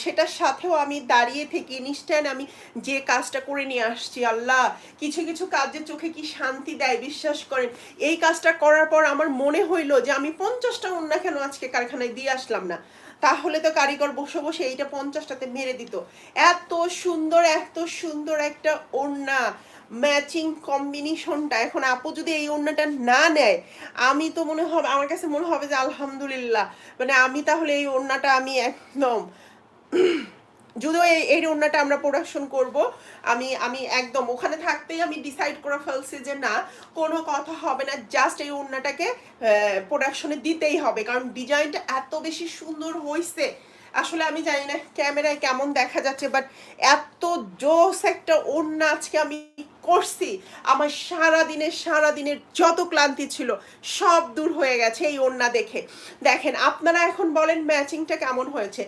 সেটার সাথেও আমি দাঁড়িয়ে থেকে ইনস্ট্যান্ট আমি যে কাজটা করে নিয়ে আসছি, আল্লাহ কিছু কিছু কাজের চোখে কি শান্তি দেয় বিশ্বাস করেন। এই কাজটা করার পর আমার মনে হইলো যে আমি 50টা ওড়না কেন আজকে কারখানায় দিয়ে আসলাম না, তাহলে তো কারিগর বসে বসে এইটা 50টাতে মেরে দিত। এত সুন্দর একটা ওড়না, ম্যাচিং কম্বিনেশনটা। এখন আপু যদি এই ওড়নাটা না নেয়, আমি তো মনে হবে, আমার কাছে মনে হবে যে আলহামদুলিল্লাহ, মানে আমি তাহলে এই ওড়নাটা আমি একদম যদিও এই ওড়নাটা আমরা প্রোডাকশন করব, আমি আমি একদম ওখানে থাকতেই আমি ডিসাইড করে ফেলছি যে না, কোনো কথা হবে না, জাস্ট এই ওড়নাটাকে প্রোডাকশনে দিতেই হবে, কারণ ডিজাইনটা এত বেশি সুন্দর হয়েছে। আসলে আমি জানি না ক্যামেরায় কেমন দেখা যাচ্ছে, বাট এত জোস একটা ওড়না আজকে আমি করছি। আমার সারাদিনের যত ক্লান্তি ছিল সব দূর হয়ে গেছে এই ওড়না দেখে। দেখেন আপনারা এখন বলেন ম্যাচিংটা কেমন হয়েছে।